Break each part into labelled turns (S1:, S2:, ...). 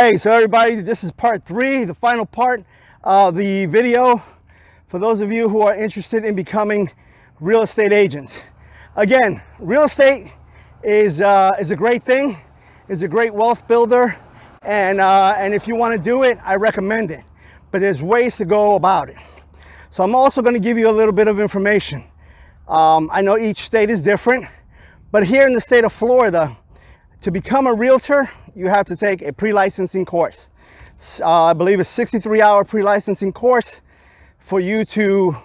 S1: Hey, so everybody, this is part 3, the final part of the video for those of you who are interested in becoming real estate agents. Again, real estate is a great thing, is a great wealth builder, and if you want to do it, I recommend it. But there's ways to go about it. So I'm also going to give you a little bit of information. I know each state is different, but here in the state of Florida, to become a realtor, you have to take a pre-licensing course. I believe a 63-hour pre-licensing course for you to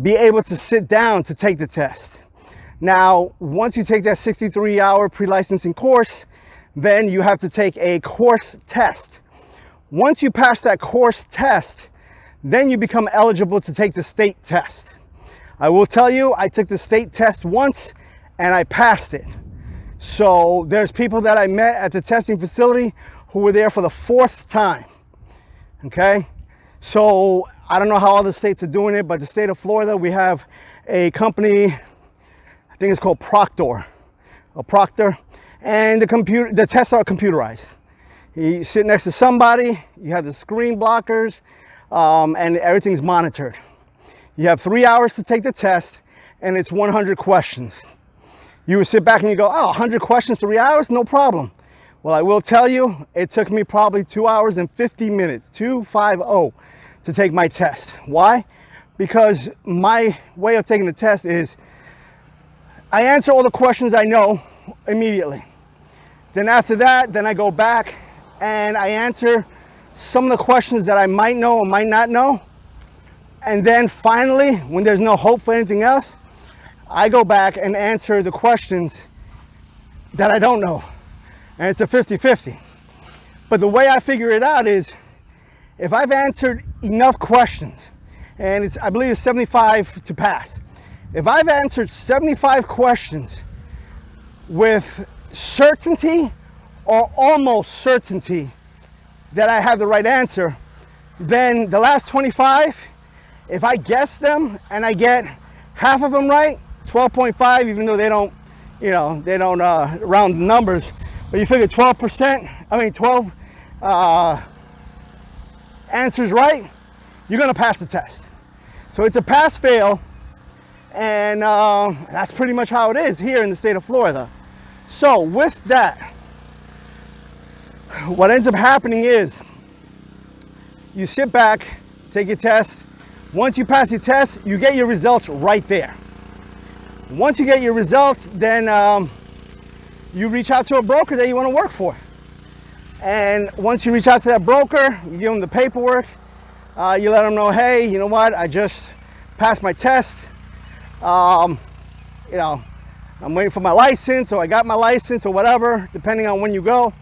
S1: be able to sit down to take the test. Now, once you take that 63-hour pre-licensing course, then you have to take a course test. Once you pass that course test, then you become eligible to take the state test. I will tell you, I took the state test once and I passed it. So there's people that I met at the testing facility who were there for the 4th time. Okay, so I don't know how other states are doing it, but the state of Florida, we have a company, I think it's called Proctor, and the tests are computerized. You sit next to somebody, you have the screen blockers, and everything's monitored. You have 3 hours to take the test, and it's 100 questions. You would sit back and you go, oh, 100 questions, 3 hours, no problem. Well, I will tell you, it took me probably 2 hours and 50 minutes, 250, to take my test. Why? Because my way of taking the test is I answer all the questions I know immediately. Then after that, then I go back and I answer some of the questions that I might know or might not know. And then finally, when there's no hope for anything else, I go back and answer the questions that I don't know. And it's a 50-50. But the way I figure it out is if I've answered enough questions, and I believe it's 75 to pass. If I've answered 75 questions with certainty or almost certainty that I have the right answer, then the last 25, if I guess them and I get half of them right, 12.5, even though they don't, round the numbers, but you figure 12 answers right, you're gonna pass the test. So it's a pass-fail, and that's pretty much how it is here in the state of Florida. So with that, what ends up happening is you sit back, take your test. Once you pass your test, you get your results right there. Once you get your results, then you reach out to a broker that you want to work for. And once you reach out to that broker, you give them the paperwork. You let them know, hey, you know what? I just passed my test. I'm waiting for my license, or I got my license, or whatever, depending on when you go.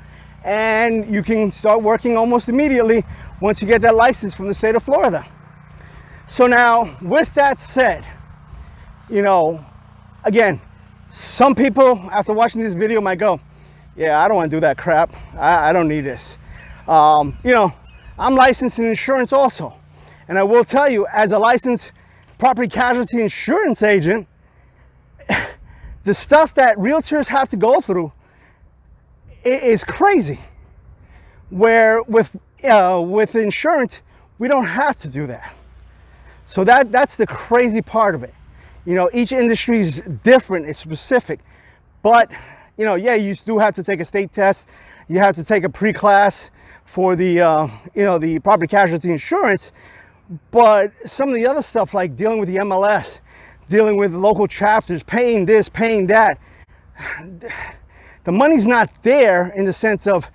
S1: And you can start working almost immediately once you get that license from the state of Florida. So now, with that said, again, some people after watching this video might go, yeah, I don't want to do that crap. I don't need this. I'm licensed in insurance also. And I will tell you, as a licensed property casualty insurance agent, the stuff that realtors have to go through is crazy. Where with insurance, we don't have to do that. So that's the crazy part of it. Each industry is different, it's specific. But, yeah, you do have to take a state test. You have to take a pre-class for the, the property casualty insurance. But some of the other stuff, like dealing with the MLS, dealing with local chapters, paying this, paying that, the money's not there in the sense of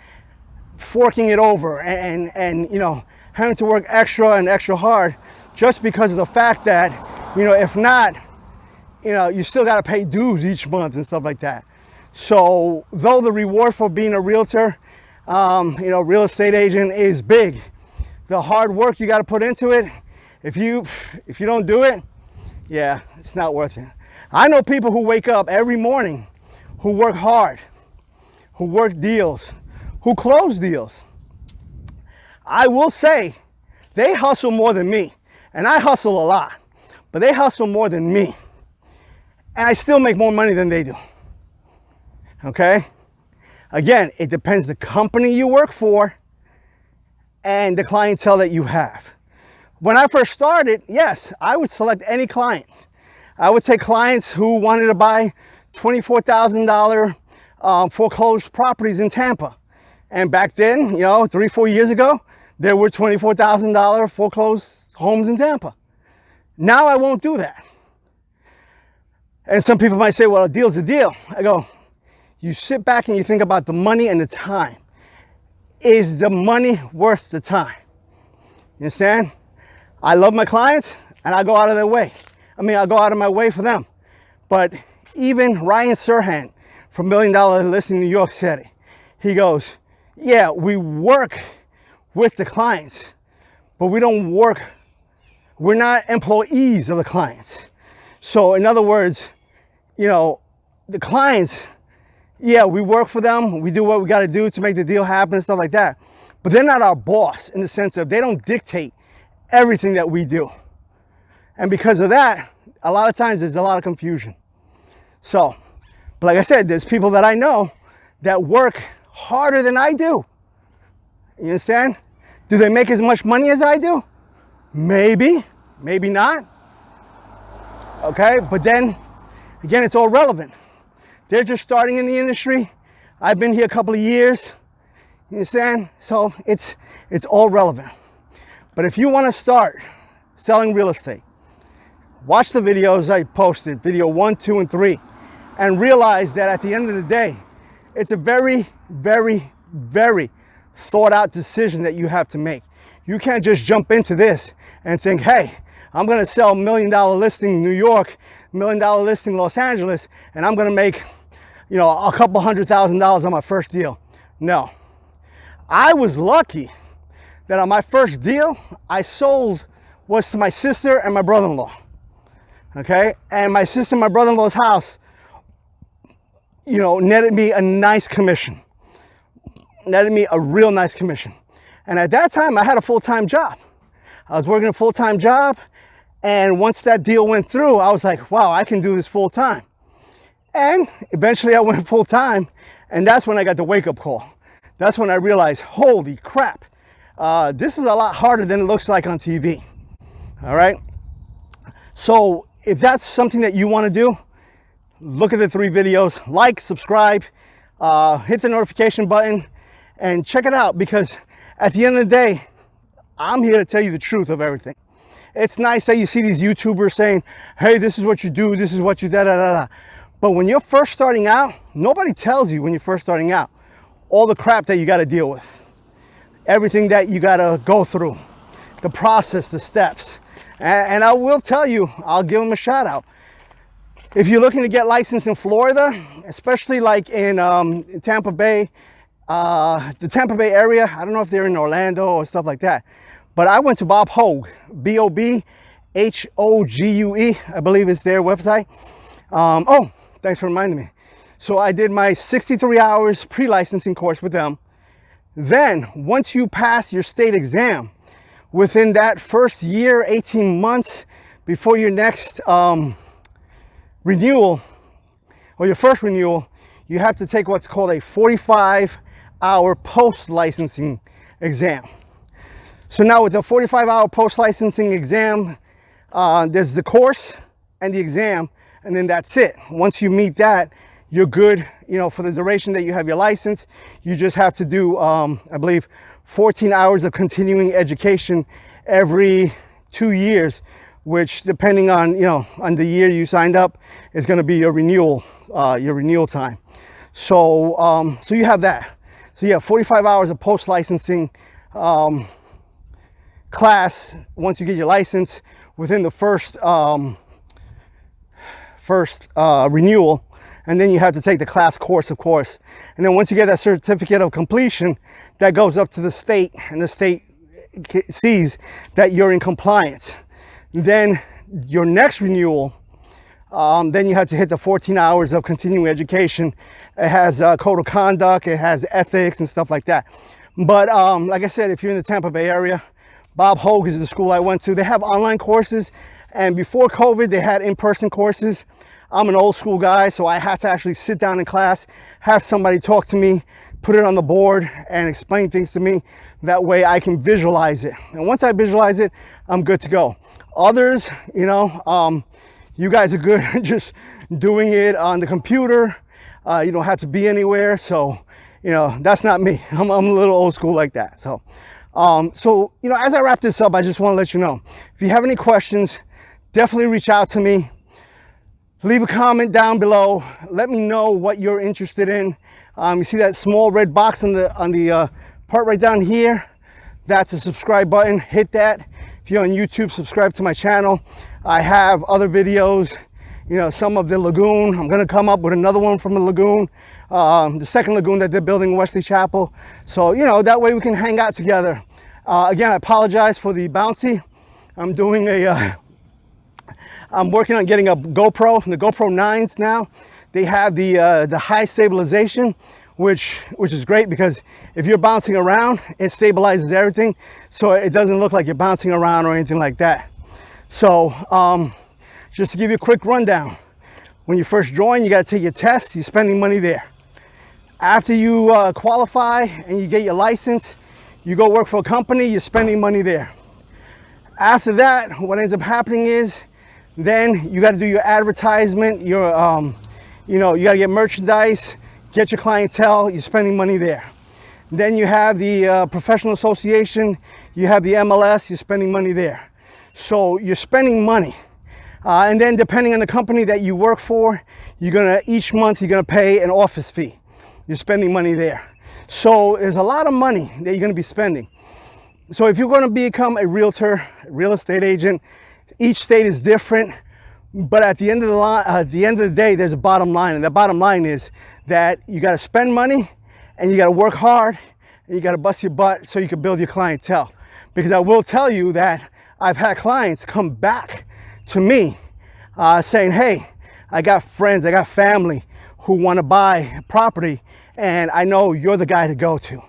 S1: forking it over and having to work extra and extra hard just because of the fact that, if not, you still got to pay dues each month and stuff like that. So though the reward for being a realtor, real estate agent is big, the hard work you got to put into it, if you don't do it, yeah, it's not worth it. I know people who wake up every morning, who work hard, who work deals, who close deals. I will say they hustle more than me, and I hustle a lot, but they hustle more than me. And I still make more money than they do. Okay? Again, it depends the company you work for and the clientele that you have. When I first started, yes, I would select any client. I would take clients who wanted to buy $24,000 foreclosed properties in Tampa. And back then, 3-4 years ago, there were $24,000 foreclosed homes in Tampa. Now I won't do that. And some people might say, well, a deal's a deal. I go, you sit back and you think about the money and the time. Is the money worth the time? You understand? I love my clients and I go out of their way. I go out of my way for them. But even Ryan Serhant from $1 Million Listing New York said it. He goes, yeah, we work with the clients, but we don't work, we're not employees of the clients. So in other words, the clients, yeah, we work for them, we do what we got to do to make the deal happen and stuff like that. But they're not our boss in the sense of they don't dictate everything that we do. And because of that, a lot of times there's a lot of confusion. So, but like I said, there's people that I know that work harder than I do. You understand? Do they make as much money as I do? Maybe, maybe not. Okay, but then again, it's all relevant. They're just starting in the industry. I've been here a couple of years. You understand? So it's all relevant. But if you want to start selling real estate, watch the videos I posted, video 1, 2, and 3, and realize that at the end of the day, it's a very, very, very thought out decision that you have to make. You can't just jump into this and think, hey, I'm going to sell $1 million listing New York, $1 million listing Los Angeles, and I'm going to make, a couple $100,000 on my first deal. No. I was lucky that on my first deal, I sold was to my sister and my brother-in-law. Okay? And my sister and my brother-in-law's house, netted me a nice commission. Netted me a real nice commission. And at that time, I had a full-time job. I was working a full-time job. And once that deal went through, I was like, wow, I can do this full-time. And eventually I went full-time. And that's when I got the wake-up call. That's when I realized, holy crap, this is a lot harder than it looks like on TV. All right? So if that's something that you want to do, look at the 3 videos, like, subscribe, hit the notification button, and check it out, because at the end of the day, I'm here to tell you the truth of everything. It's nice that you see these YouTubers saying, hey, this is what you do, this is what you da-da-da-da. But when you're first starting out, nobody tells you when you're first starting out all the crap that you got to deal with, everything that you got to go through, the process, the steps. And I will tell you, I'll give them a shout out. If you're looking to get licensed in Florida, especially like in Tampa Bay, the Tampa Bay area, I don't know if they're in Orlando or stuff like that, but I went to Bob Hogue, Bobhogue, I believe is their website. Oh, thanks for reminding me. So I did my 63 hours pre-licensing course with them. Then once you pass your state exam, within that first year, 18 months before your next renewal, or your first renewal, you have to take what's called a 45-hour post-licensing exam. So now with the 45-hour post-licensing exam, there's the course and the exam, and then that's it. Once you meet that, you're good, for the duration that you have your license. You just have to do, I believe, 14 hours of continuing education every 2 years, which depending on, on the year you signed up, is going to be your renewal time. So, so you have that. So you have 45 hours of post-licensing class once you get your license within the first renewal. And then you have to take the class course, of course. And then once you get that certificate of completion, that goes up to the state, and the state sees that you're in compliance. Then your next renewal, then you have to hit the 14 hours of continuing education. It has code of conduct, it has ethics and stuff like that. But like I said, if you're in the Tampa Bay area, Bob Hogue is the school I went to. They have online courses, and before COVID, they had in-person courses. I'm an old school guy, so I had to actually sit down in class, have somebody talk to me, put it on the board and explain things to me. That way I can visualize it. And once I visualize it, I'm good to go. Others, you know, you guys are good at just doing it on the computer. You don't have to be anywhere. So, you know, that's not me. I'm a little old school like that. So, you know, as I wrap this up, I just want to let you know, if you have any questions, definitely reach out to me. Leave a comment down below. Let me know what you're interested in. You see that small red box on the part right down here? That's a subscribe button. Hit that. If you're on YouTube, subscribe to my channel. I have other videos, you know, some of the lagoon. I'm gonna come up with another one from the lagoon, the second lagoon that they're building in Wesley Chapel. So, you know, that way we can hang out together. Again, I apologize for the bouncy. I'm doing I'm working on getting a GoPro, the GoPro 9s now. They have the high stabilization, which is great because if you're bouncing around, it stabilizes everything, so it doesn't look like you're bouncing around or anything like that. So just to give you a quick rundown, when you first join, you got to take your test. You're spending money there. After you qualify and you get your license, you go work for a company, you're spending money there. After that, what ends up happening is then you got to do your advertisement, your you know, you got to get merchandise, get your clientele, you're spending money there. Then you have the professional association, you have the MLS, you're spending money there. So you're spending money. And then depending on the company that you work for, each month you're gonna pay an office fee. You're spending money there. So there's a lot of money that you're gonna be spending. So if you're gonna become a realtor, real estate agent, each state is different. But at the end of the day, there's a bottom line, and the bottom line is that you got to spend money, and you got to work hard, and you got to bust your butt so you can build your clientele. Because I will tell you that I've had clients come back to me saying, "Hey, I got friends, I got family who want to buy property, and I know you're the guy to go to."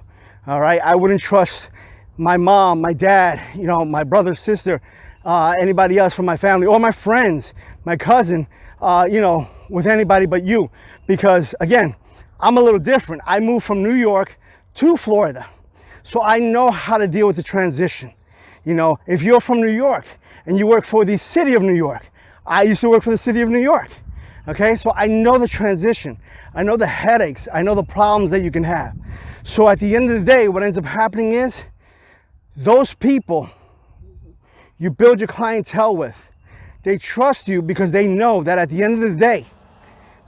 S1: All right, I wouldn't trust my mom, my dad, you know, my brother, sister, anybody else from my family or my friends, my cousin, you know, with anybody but you. Because again, I'm a little different. I moved from New York to Florida, so I know how to deal with the transition. You know, if you're from New York and you work for the city of New York, I used to work for the city of New York. Okay, so I know the transition, I know the headaches, I know the problems that you can have. So at the end of the day, what ends up happening is those people you build your clientele with, they trust you because they know that at the end of the day,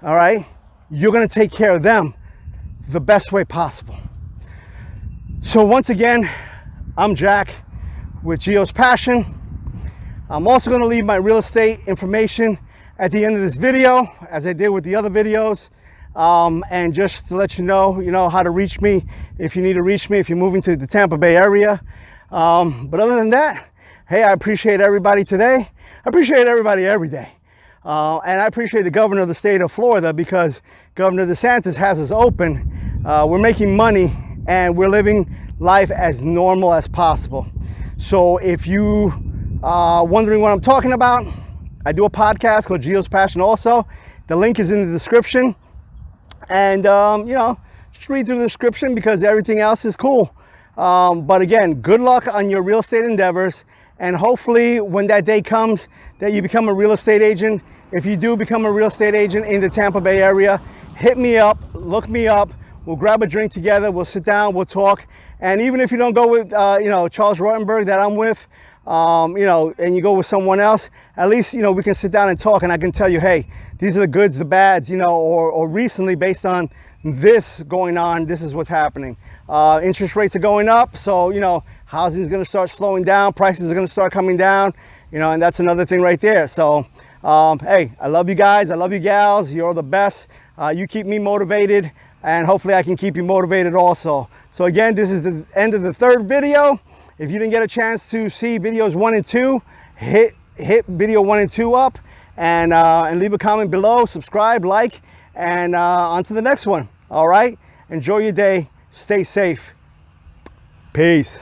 S1: all right, you're going to take care of them the best way possible. So once again, I'm Jack with Gio's Passion. I'm also going to leave my real estate information at the end of this video, as I did with the other videos, and just to let you know how to reach me if you need to reach me if you're moving to the Tampa Bay area. But other than that, hey, I appreciate everybody today. I appreciate everybody every day. And I appreciate the governor of the state of Florida, because Governor DeSantis has us open. We're making money and we're living life as normal as possible. So if you are wondering what I'm talking about, I do a podcast called Gio's Passion also. The link is in the description. And, you know, just read through the description because everything else is cool. But again, good luck on your real estate endeavors. And hopefully when that day comes that you become a real estate agent, if you do become a real estate agent in the Tampa Bay area, hit me up, look me up. We'll grab a drink together. We'll sit down, we'll talk. And even if you don't go with, you know, Charles Rutenberg that I'm with, you know, and you go with someone else, at least, you know, we can sit down and talk, and I can tell you, hey, these are the goods, the bads, you know, or recently based on this going on, this is what's happening. Interest rates are going up, so, you know, housing is going to start slowing down, prices are going to start coming down, you know, and that's another thing right there. So, hey, I love you guys, I love you gals, you're the best. You keep me motivated, and hopefully I can keep you motivated also. So again, this is the end of the third video. If you didn't get a chance to see videos 1 and 2, hit video 1 and 2 up, and leave a comment below, subscribe, like, and on to the next one. All right, enjoy your day, stay safe, peace.